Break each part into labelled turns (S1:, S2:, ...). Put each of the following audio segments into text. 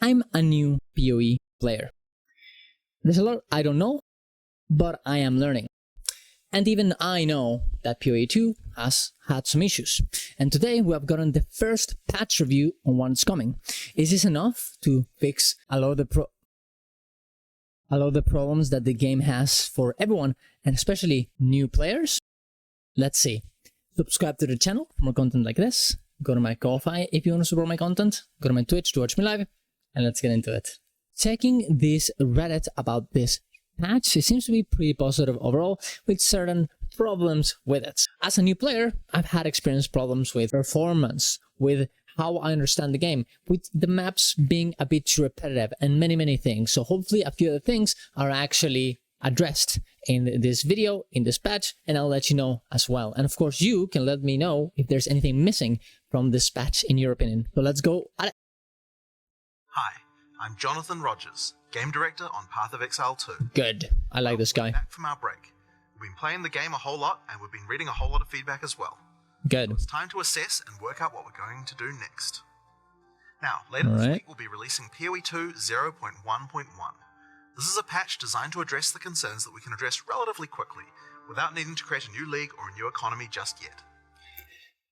S1: I'm a new POE player. There's a lot I don't know, but I am learning. And even I know that POE 2 has had some issues. And today we have gotten the first patch review on what's coming. Is this enough to fix a lot of the problems that the game has for everyone, and especially new players? Let's see. Subscribe to the channel for more content like this. Go to my Ko-Fi if you want to support my content. Go to my Twitch to watch me live. And let's get into it. Checking this Reddit about this patch, it seems to be pretty positive overall, with certain problems with it. As a new player, I've had experienced problems with performance, with how I understand the game, with the maps being a bit too repetitive, and many things. So hopefully a few of the things are actually addressed in this video, in this patch, and I'll let you know as well. And of course, you can let me know if there's anything missing from this patch in your opinion. So let's go at it.
S2: Hi, I'm Jonathan Rogers, Game Director on Path of Exile 2.
S1: Good. I like this guy.
S2: Back from our break. We've been playing the game a whole lot, and we've been reading a whole lot of feedback as well.
S1: Good.
S2: So it's time to assess and work out what we're going to do next. Now, later this week we'll be releasing POE 2 0.1.1. This is a patch designed to address the concerns that we can address relatively quickly, without needing to create a new league or a new economy just yet.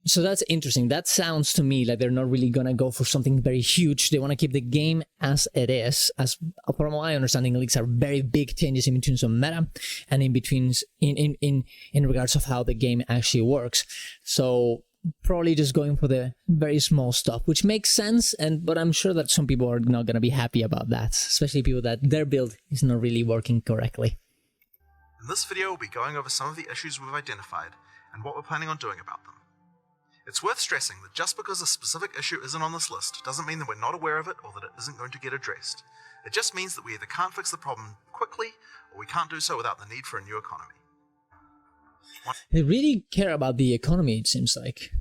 S1: So that's interesting. That sounds to me like they're not really gonna go for something very huge. They want to keep the game as it is. As from my understanding, leagues are very big changes in between some meta and in between in regards of how the game actually works. So probably just going for the very small stuff, which makes sense. But I'm sure that some people are not gonna be happy about that, especially people that their build is not really working correctly.
S2: In this video, we'll be going over some of the issues we've identified and what we're planning on doing about them. It's worth stressing that just because a specific issue isn't on this list doesn't mean that we're not aware of it or that it isn't going to get addressed. It just means that we either can't fix the problem quickly or we can't do so without the need for a new economy.
S1: They really care about the economy, it seems like.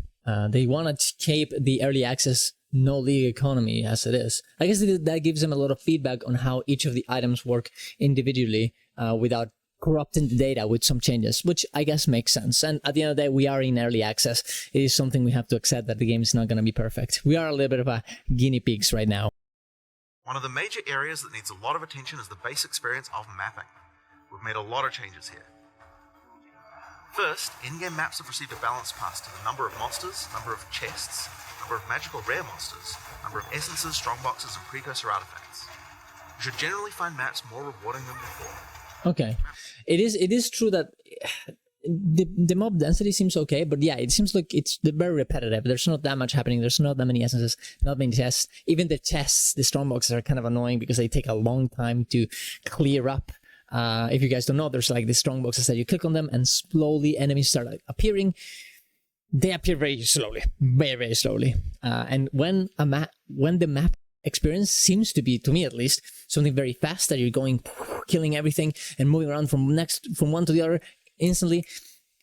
S1: They want to keep the early access no league economy as it is. I guess that gives them a lot of feedback on how each of the items work individually without corrupting the data with some changes, which I guess makes sense. And at the end of the day, we are in early access. It is something we have to accept, that the game is not going to be perfect. We are a little bit of a guinea pigs right now.
S2: One of the major areas that needs a lot of attention is the base experience of mapping. We've made a lot of changes here. First, in-game maps have received a balance pass to the number of monsters, number of chests, number of magical rare monsters, number of essences, strongboxes, and precursor artifacts. You should generally find maps more rewarding than before.
S1: Okay, it is true that the mob density seems okay, but yeah, it seems like it's very repetitive. There's not that much happening. There's not that many essences, not many chests. Even the chests, the strongboxes, are kind of annoying because they take a long time to clear up. If you guys don't know, there's like the strongboxes that you click on them and slowly enemies start like appearing. They appear very slowly, very slowly. And when the map experience seems to be, to me at least, something very fast, that you're going, killing everything and moving around from one to the other instantly,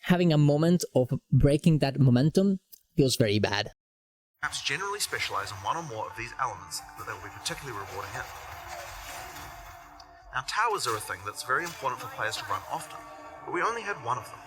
S1: having a moment of breaking that momentum feels very bad.
S2: Maps generally specialize in one or more of these elements that they will be particularly rewarding in. Now, towers are a thing that's very important for players to run often, but we only had one of them.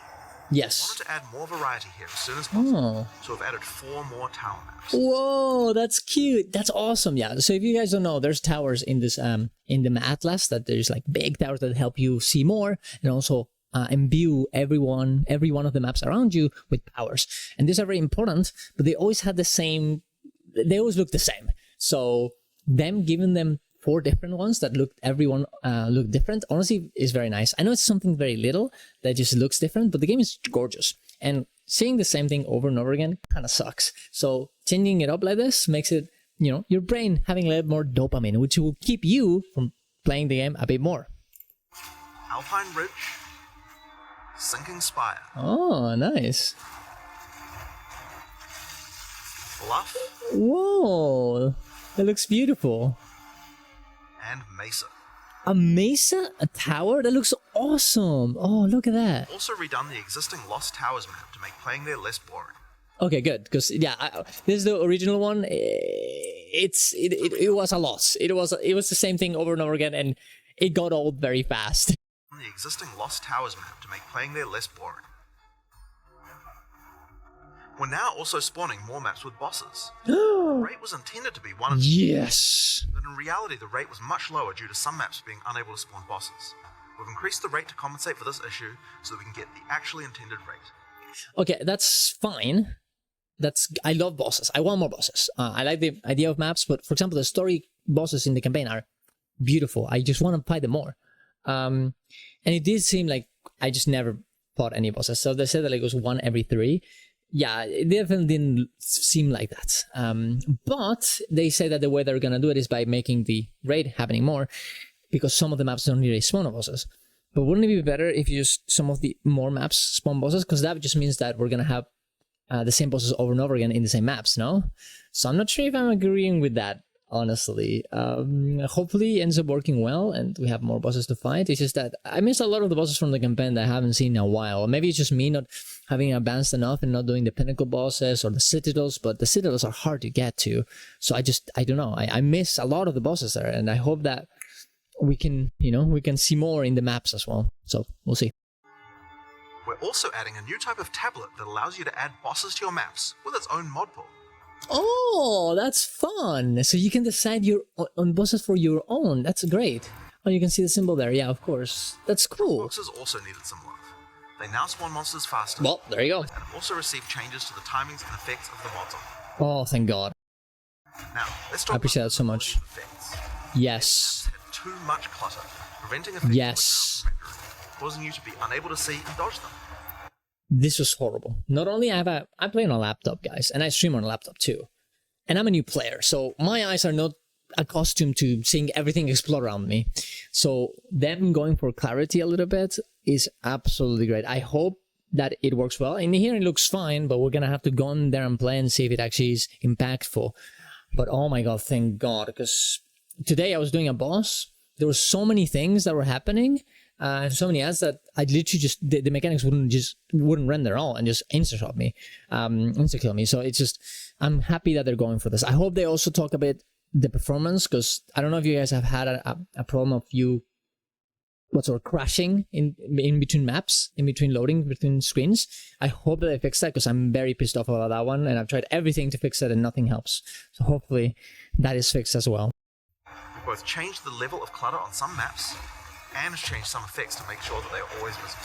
S1: Yes.
S2: We wanted to add more variety here as soon as possible, so we've added 4 more tower maps.
S1: Whoa, that's cute. That's awesome. Yeah. So if you guys don't know, there's towers in this in the atlas, that there's like big towers that help you see more and also imbue every one of the maps around you with powers. And these are very important, but they always had the same. They always look the same. So them giving them 4 different ones that everyone look different, honestly, is very nice. I know it's something very little that just looks different, but the game is gorgeous. And seeing the same thing over and over again kind of sucks. So changing it up like this makes it, your brain having a little more dopamine, which will keep you from playing the game a bit more.
S2: Alpine Ridge, Sinking Spire.
S1: Oh, nice.
S2: Bluff.
S1: Whoa, that looks beautiful.
S2: And Mesa.
S1: A mesa? A tower? That looks awesome. Oh, look at that.
S2: Also redone the existing Lost Towers map to make playing there less boring.
S1: Okay, good. Because yeah, this is the original one. It was a loss. It was the same thing over and over again, and it got old very fast.
S2: The existing Lost Towers map to make playing there less boring. We're now also spawning more maps with bosses. The rate was intended to be 1 in 2,
S1: Yes.
S2: but in reality the rate was much lower due to some maps being unable to spawn bosses. We've increased the rate to compensate for this issue so that we can get the actually intended rate.
S1: Okay, that's fine. I love bosses. I want more bosses. I like the idea of maps, but for example, the story bosses in the campaign are beautiful. I just want to fight them more. And it did seem like I just never fought any bosses. So they said that it was 1 every 3. Yeah, it definitely didn't seem like that. But they say that the way they're gonna do it is by making the raid happening more, because some of the maps don't really spawn bosses. But wouldn't it be better if you just some of the more maps spawn bosses? Because that just means that we're gonna have the same bosses over and over again in the same maps, no? So I'm not sure if I'm agreeing with that, honestly. Hopefully it ends up working well and we have more bosses to fight. It's just that I missed a lot of the bosses from the campaign that I haven't seen in a while. Maybe it's just me not having advanced enough and not doing the pinnacle bosses or the citadels, but the citadels are hard to get to. So I don't know. I miss a lot of the bosses there, and I hope that we can, we can see more in the maps as well. So we'll see.
S2: We're also adding a new type of tablet that allows you to add bosses to your maps with its own mod pool.
S1: Oh, that's fun. So you can decide your on bosses for your own. That's great. Oh, you can see the symbol there. Yeah, of course. That's cool.
S2: Boxes also needed some love. They now spawn monsters faster.
S1: Well, there you go.
S2: And have also received changes to the timings and effects of the mods.
S1: Oh, thank God.
S2: Now, let's talk
S1: I appreciate
S2: about
S1: that so much.
S2: effects.
S1: Yes.
S2: Maps had too much clutter, preventing effects
S1: Yes.
S2: from rendering, causing you to be unable to see and dodge them.
S1: This was horrible. Not only I play on a laptop, guys, and I stream on a laptop too. And I'm a new player, so my eyes are not accustomed to seeing everything explode around me. So them going for clarity a little bit is absolutely great. I hope that it works well. In here it looks fine, but we're gonna have to go in there and play and see if it actually is impactful. But oh my God, thank God, because today I was doing a boss. There were so many things that were happening, and so many ads that I literally just the mechanics wouldn't render all and just insta shot me, insta kill me. So it's just, I'm happy that they're going for this. I hope they also talk about the performance, because I don't know if you guys have had a problem of you crashing in between maps, in between loading between screens. I hope that they fix that, because I'm very pissed off about that one, and I've tried everything to fix it and nothing helps. So hopefully that is fixed as well.
S2: We both changed the level of clutter on some maps and changed some effects to make sure that they are always visible.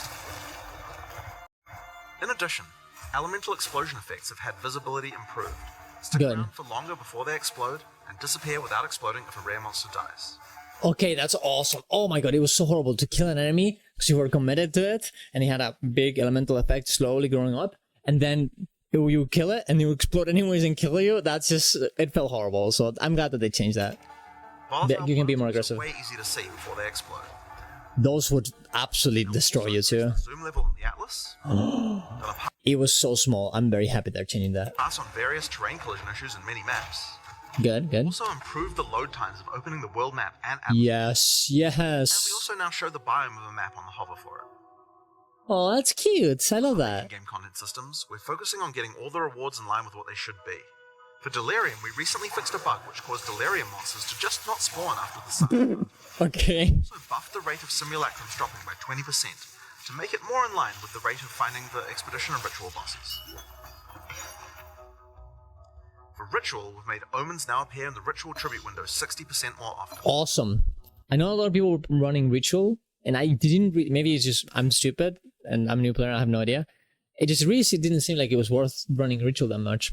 S2: In addition, elemental explosion effects have had visibility improved. Stick around for longer before they explode and disappear without exploding if a rare monster dies.
S1: Okay, that's awesome. Oh my God, it was so horrible to kill an enemy because you were committed to it and he had a big elemental effect slowly growing up, and then you kill it and you explode anyways and kill you. That's just, it felt horrible. So I'm glad that they changed that. You can be more aggressive.
S2: Way easy to see before they explode.
S1: Those would absolutely destroy you too.
S2: Zoom level in the Atlas.
S1: It was so small. I'm very happy they're changing that.
S2: Pass on various terrain collision issues in many maps.
S1: Good.
S2: Also improve the load times of opening the world map and Atlas.
S1: Yes.
S2: And we also now show the biome of a map on the hover for it.
S1: Oh, that's cute. I love that.
S2: In-game content systems, we're focusing on getting all the rewards in line with what they should be. For Delirium, we recently fixed a bug which caused Delirium monsters to just not spawn after the sun.
S1: Okay.
S2: We also buffed the rate of simulacrums dropping by 20% to make it more in line with the rate of finding the expedition and ritual bosses. For Ritual, we've made omens now appear in the Ritual tribute window 60% more often.
S1: Awesome. I know a lot of people running Ritual, and I didn't maybe it's just I'm stupid and I'm a new player, I have no idea. It just really didn't seem like it was worth running Ritual that much.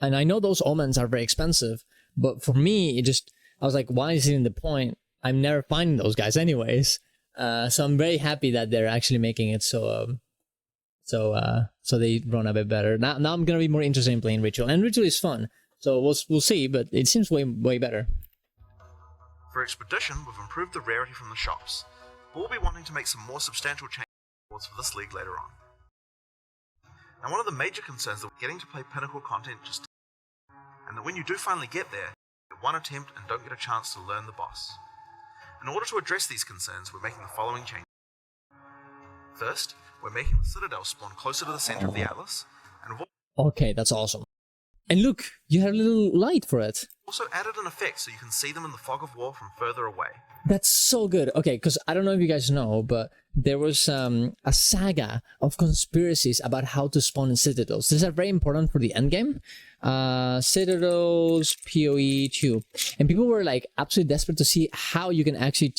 S1: And I know those omens are very expensive, but for me, I was like, why is it in the point? I'm never finding those guys anyways. So I'm very happy that they're actually making it so they run a bit better. Now I'm gonna be more interested in playing Ritual, and Ritual is fun. So we'll see, but it seems way better.
S2: For Expedition, we've improved the rarity from the shops, but we'll be wanting to make some more substantial changes for this league later on. Now, one of the major concerns is getting to play Pinnacle content and that when you do finally get there, you get one attempt and don't get a chance to learn the boss. In order to address these concerns, we're making the following changes. First, we're making the Citadel spawn closer to the center of the Atlas, and
S1: okay, that's awesome. And look, you have a little light for it.
S2: Also added an effect so you can see them in the fog of war from further away.
S1: That's so good. Okay, because I don't know if you guys know, but there was a saga of conspiracies about how to spawn in citadels. These are very important for the endgame. Citadels, POE 2. And people were like absolutely desperate to see how you can actually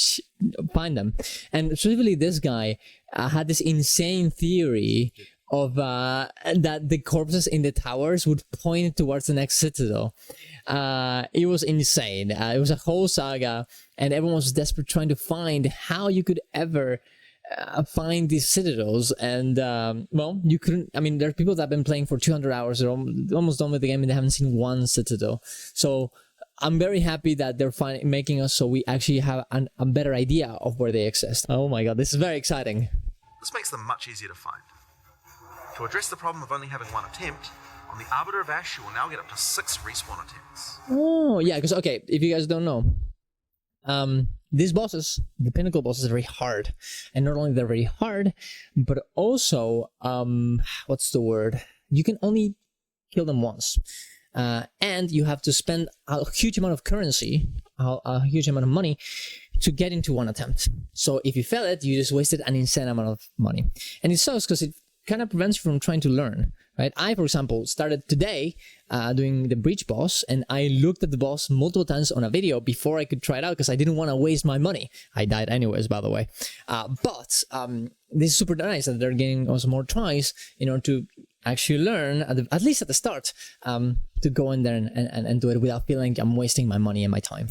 S1: find them. And specifically this guy had this insane theory of that the corpses in the towers would point towards the next citadel. It was insane. It was a whole saga, and everyone was desperate trying to find how you could ever find these citadels. And well, you couldn't. I mean, there are people that have been playing for 200 hours. They're almost done with the game, and they haven't seen one citadel. So I'm very happy that they're making us so we actually have a better idea of where they exist. Oh my god, this is very exciting.
S2: This makes them much easier to find. To address the problem of only having one attempt, on the Arbiter of Ash you will now get up to 6 respawn attempts.
S1: Oh, yeah, because, okay, if you guys don't know, these bosses, the pinnacle bosses, are very hard. And not only they're very hard, but also, what's the word? You can only kill them once. And you have to spend a huge amount of currency, a huge amount of money, to get into one attempt. So if you fail it, you just wasted an insane amount of money. And it sucks because it kind of prevents you from trying to learn, right? I, for example, started today doing the breach boss, and I looked at the boss multiple times on a video before I could try it out because I didn't want to waste my money. I died anyways, by the way. But this is super nice that they're giving us more tries in order to actually learn, at least at the start, to go in there and do it without feeling I'm wasting my money and my time.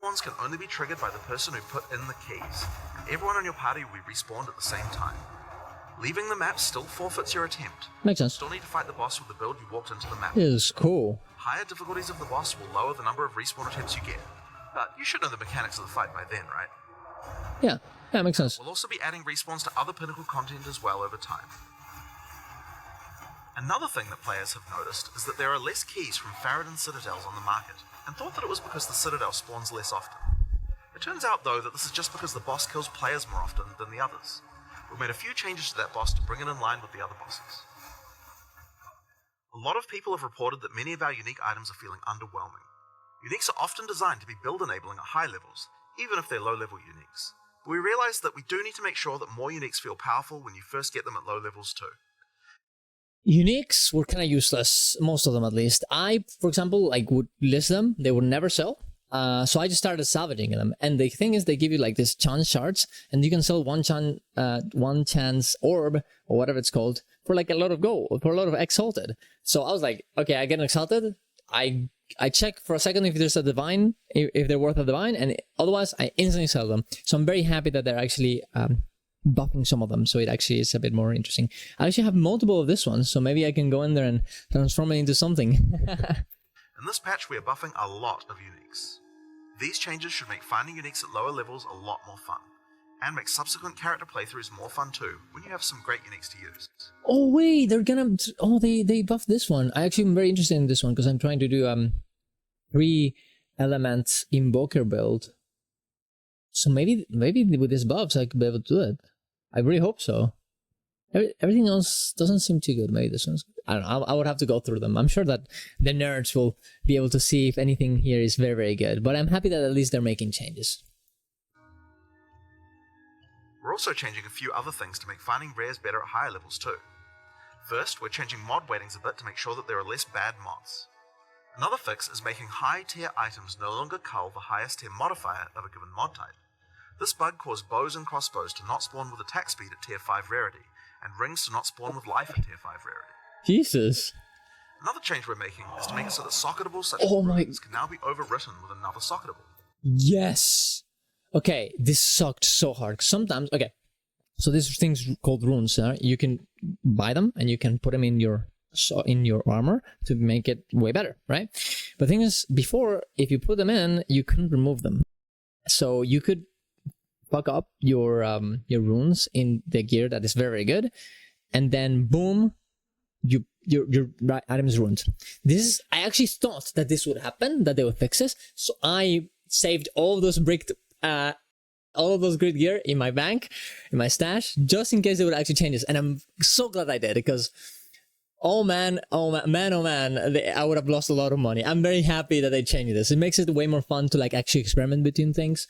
S2: Respawns can only be triggered by the person who put in the keys, and everyone on your party will be respawned at the same time. Leaving the map still forfeits your attempt.
S1: Makes sense.
S2: Still need to fight the boss with the build you walked into the map.
S1: This is cool.
S2: Higher difficulties of the boss will lower the number of respawn attempts you get, but you should know the mechanics of the fight by then, right?
S1: Yeah, makes sense.
S2: We'll also be adding respawns to other pinnacle content as well over time. Another thing that players have noticed is that there are less keys from Faradin citadels on the market, and thought that it was because the citadel spawns less often. It turns out though that this is just because the boss kills players more often than the others. We've made a few changes to that boss to bring it in line with the other bosses. A lot of people have reported that many of our unique items are feeling underwhelming. Uniques are often designed to be build enabling at high levels, even if they're low level uniques. But we realize that we do need to make sure that more uniques feel powerful when you first get them at low levels too.
S1: Uniques were kind of useless, most of them at least. I, for example, would list them, they would never sell. So I just started salvaging them. And the thing is, they give you like this chance shards, and you can sell one chance orb, or whatever it's called, for like a lot of gold, for a lot of exalted. So I was like, okay, I get an exalted, I check for a second if there's a divine, if they're worth a divine, and otherwise I instantly sell them. So I'm very happy that they're actually buffing some of them, so it actually is a bit more interesting. I actually have multiple of this one, so maybe I can go in there and transform it into something.
S2: In this patch, we are buffing a lot of uniques. These changes should make finding uniques at lower levels a lot more fun, and make subsequent character playthroughs more fun too, when you have some great uniques to use.
S1: Oh wait, they're gonna... Oh, they buffed this one. I actually am very interested in this one, because I'm trying to do 3 elements invoker build. So maybe with these buffs I could be able to do it. I really hope so. Everything else doesn't seem too good. Maybe this one's... I don't know. I would have to go through them. I'm sure that the nerds will be able to see if anything here is very, very good. But I'm happy that at least they're making changes.
S2: We're also changing a few other things to make finding rares better at higher levels too. First, we're changing mod weightings a bit to make sure that there are less bad mods. Another fix is making high tier items no longer cull the highest tier modifier of a given mod type. This bug caused bows and crossbows to not spawn with attack speed at tier 5 rarity, and rings to not spawn with life at tier 5 rarity.
S1: Jesus.
S2: Another change we're making is to make it so that socketables such as runes can now be overwritten with another socketable.
S1: Yes. Okay, this sucked so hard. Sometimes, okay, so these things called runes, you can buy them and you can put them in your armor to make it way better, right? But the thing is, before, if you put them in, you couldn't remove them. So you could fuck up your runes in the gear that is very, very good, and then boom, your item is ruined. I actually thought that this would happen, that they would fix this, so I saved all of those great gear in my bank, in my stash, just in case they would actually change this. And I'm so glad I did, because Oh man, I would have lost a lot of money. I'm very happy that they changed this. It makes it way more fun to like actually experiment between things.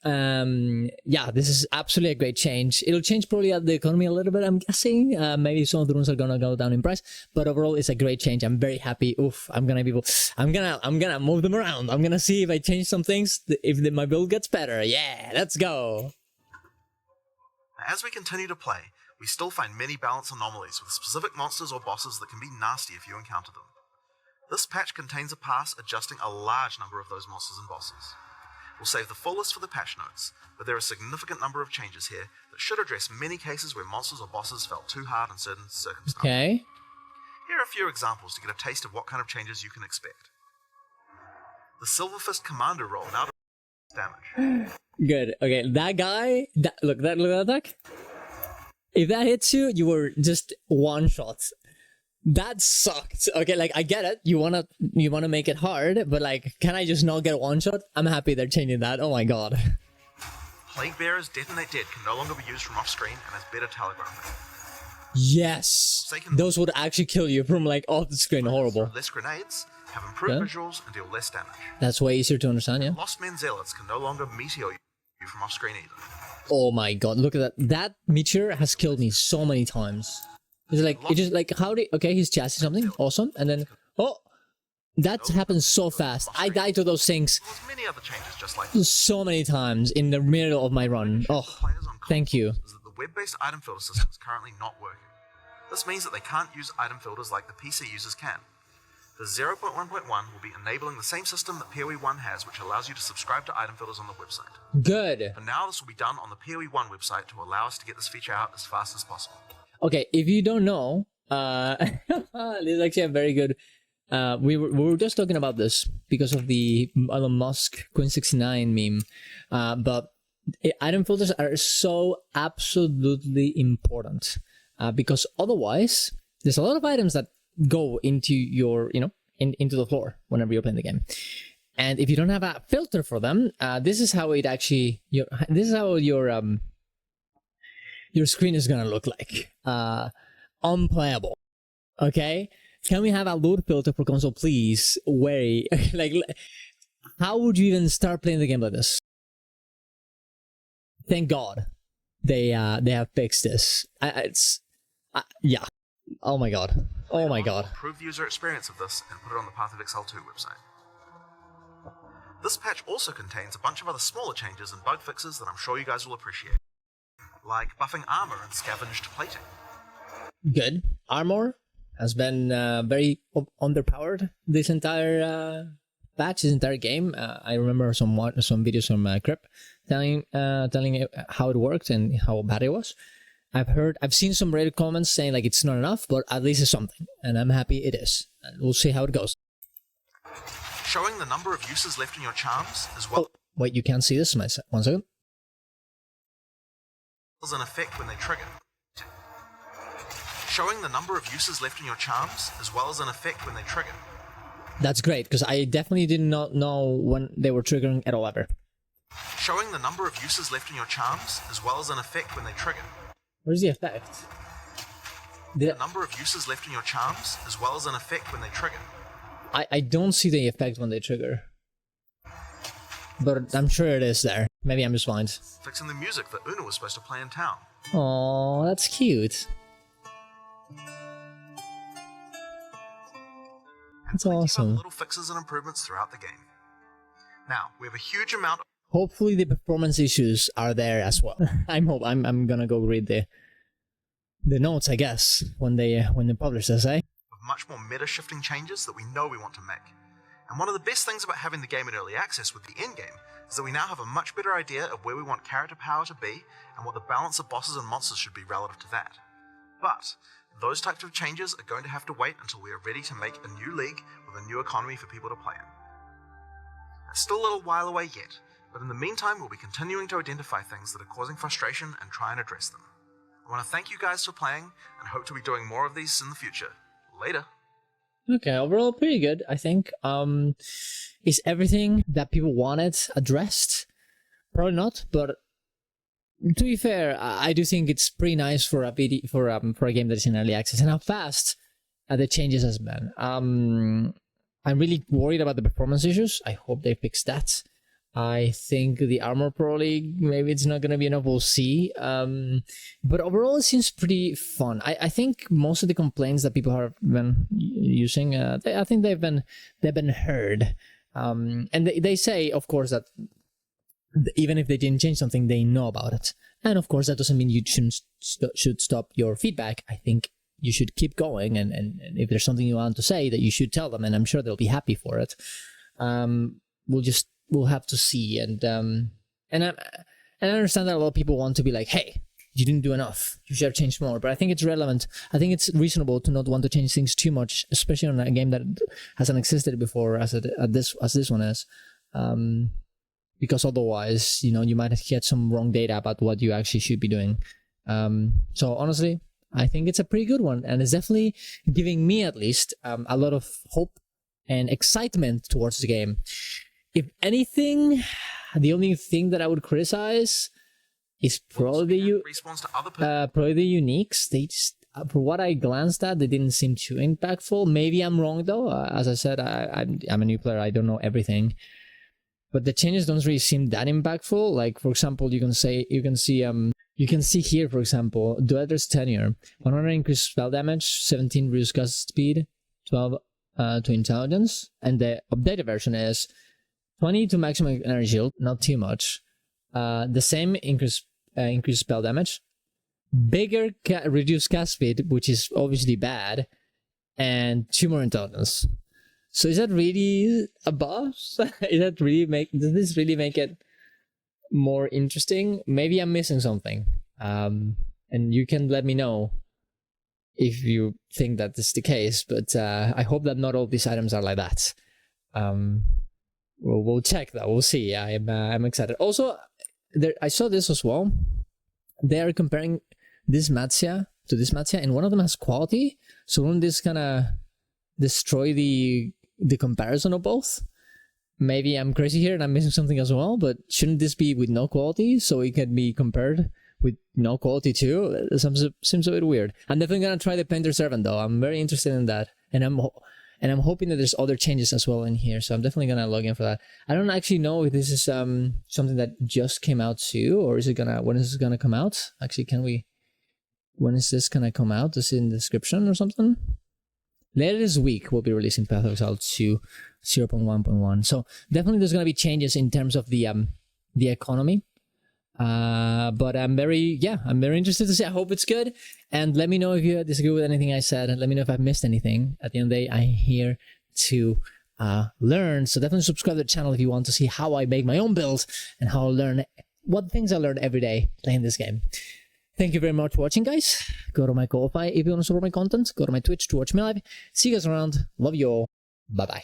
S1: Yeah, this is absolutely a great change. It'll change probably the economy a little bit, I'm guessing. Maybe some of the runes are gonna go down in price, but overall it's a great change. I'm very happy. Oof, I'm gonna move them around. I'm gonna see if I change some things, if my build gets better. Yeah, let's go.
S2: As we continue to play, we still find many balance anomalies with specific monsters or bosses that can be nasty if you encounter them. This patch contains a pass adjusting a large number of those monsters and bosses. We'll save the full list for the patch notes, but there are a significant number of changes here that should address many cases where monsters or bosses felt too hard in certain circumstances.
S1: Okay.
S2: Here are a few examples to get a taste of what kind of changes you can expect. The Silver Fist Commander roll now does damage.
S1: Good. Okay, that guy. Look at that attack. If that hits you, you were just one shot. That sucked. Okay, like I get it. You wanna make it hard, but like, can I just not get one shot? I'm happy they're changing that. Oh my god.
S2: Plague Bearer's Detonate Dead can no longer be used from off screen and has better telegraphing.
S1: Yes. Those would actually kill you from like off the screen. Horrible.
S2: Less grenades, have improved visuals, and deal less damage.
S1: That's way easier to understand. Yeah.
S2: Lost Men Zealots can no longer meteor you from off screen either.
S1: Oh my god! Look at that. That meteor has killed me so many times. It's just like how did he's chassis something awesome, and then that happens so fast. I died to those things
S2: Many other changes just like
S1: so many times in the middle of my run. Oh, thank you.
S2: Is that the web-based item filter system is currently not working. This means that they can't use item filters like the PC users can. The 0.1.1 will be enabling the same system that POE 1 has, which allows you to subscribe to item filters on the website.
S1: Good.
S2: For now, this will be done on the POE 1 website to allow us to get this feature out as fast as possible.
S1: Okay, if you don't know, this is actually a very good. We were just talking about this because of the Elon Musk Queen 69 meme, but item filters are so absolutely important because otherwise, there's a lot of items that go into your, into the floor whenever you're playing the game. And if you don't have a filter for them, this is how it actually, this is how your screen is gonna look like. Unplayable. Okay? Can we have a load filter for console, please? Like, how would you even start playing the game like this? Thank God they have fixed this. Yeah. Oh my god. Oh my god.
S2: Improve the user experience of this and put it on the Path of Exile 2 website. This patch also contains a bunch of other smaller changes and bug fixes that I'm sure you guys will appreciate, like buffing armor and scavenged plating.
S1: Good. Armor has been very underpowered this entire patch, this entire game. I remember some videos from Crip telling how it worked and how bad it was. I've seen some Reddit comments saying like it's not enough, but at least it's something, and I'm happy it is. And we'll see how it goes.
S2: Showing the number of uses left in your charms as well.
S1: Oh, wait, you can't see this? 1 second.
S2: An effect when they trigger. Showing the number of uses left in your charms as well as an effect when they trigger.
S1: That's great, because I definitely did not know when they were triggering at all ever.
S2: Showing the number of uses left in your charms as well as an effect when they trigger.
S1: Where's the effect?
S2: The number of uses left in your charms as well as an effect when they trigger.
S1: I don't see the effect when they trigger. But I'm sure it is there. Maybe I'm just blind.
S2: Fixing the music that Una was supposed to play in town.
S1: Oh, that's cute. That's awesome.
S2: Little fixes and improvements throughout the game. Now, we have a huge amount of...
S1: Hopefully the performance issues are there as well. I'm gonna go read the notes, I guess, when they publish this, eh?
S2: With much more meta-shifting changes that we know we want to make. And one of the best things about having the game in early access with the endgame is that we now have a much better idea of where we want character power to be and what the balance of bosses and monsters should be relative to that. But those types of changes are going to have to wait until we are ready to make a new league with a new economy for people to play in. It's still a little while away yet, but in the meantime we'll be continuing to identify things that are causing frustration and try and address them. I want to thank you guys for playing and hope to be doing more of these in the future. Later.
S1: Okay, overall pretty good, I think. Is everything that people wanted addressed? Probably not, but to be fair, I do think it's pretty nice for a game that is in early access, and how fast the changes has been. I'm really worried about the performance issues. I hope they fix that. I think the armor probably, maybe it's not going to be enough. We'll see. But overall, it seems pretty fun. I think most of the complaints that people have been using, I think they've been heard. And they say, of course, that even if they didn't change something, they know about it. And of course, that doesn't mean you should stop your feedback. I think you should keep going. And if there's something you want to say, that you should tell them. And I'm sure they'll be happy for it. We'll have to see. And I understand that a lot of people want to be like, hey, you didn't do enough. You should have changed more. But I think it's relevant. I think it's reasonable to not want to change things too much, especially on a game that hasn't existed before as this one is. Because otherwise, you might get some wrong data about what you actually should be doing. So honestly, I think it's a pretty good one. And it's definitely giving me, at least, a lot of hope and excitement towards the game. If anything, the only thing that I would criticize is probably the uniques. They just, for what I glanced at, they didn't seem too impactful. Maybe I'm wrong though. As I said, I'm a new player. I don't know everything, but the changes don't really seem that impactful. Like, for example, you can see here, for example, Dueler's Tenure, 100 increased spell damage, 17 reduce cast speed, 12 to intelligence, and the updated version is 20 to maximum energy shield, not too much. The same increased spell damage, bigger reduced cast speed, which is obviously bad, and 2 more intelligence. So is that really a buff? Does this really make it more interesting? Maybe I'm missing something. And you can let me know if you think that this is the case, but I hope that not all these items are like that. We'll check that. We'll see. I'm excited. Also, I saw this as well. They are comparing this Matsia to this Matsia, and one of them has quality. So wouldn't this kind of destroy the comparison of both? Maybe I'm crazy here and I'm missing something as well, but shouldn't this be with no quality so it can be compared with no quality too? It seems a bit weird. I'm definitely gonna try the Painter Servant though. I'm very interested in that, and I'm hoping that there's other changes as well in here, so I'm definitely gonna log in for that. I don't actually know if this is something that just came out too, or when is this gonna come out? Actually, when is this gonna come out? Is it in the description or something? Later this week, we'll be releasing Path of Exile 2 0.1.1. So definitely there's gonna be changes in terms of the economy. But I'm very interested to see. I hope it's good, and let me know if you disagree with anything I said, and let me know if I've missed anything. At the end of the day, I'm here to learn, so definitely subscribe to the channel if you want to see how I make my own builds and how I learn what things I learn every day playing this game. Thank you very much for watching, guys. Go to my Ko-Fi if you want to support my content. Go to my Twitch to watch me live. See you guys around. Love you all. Bye bye.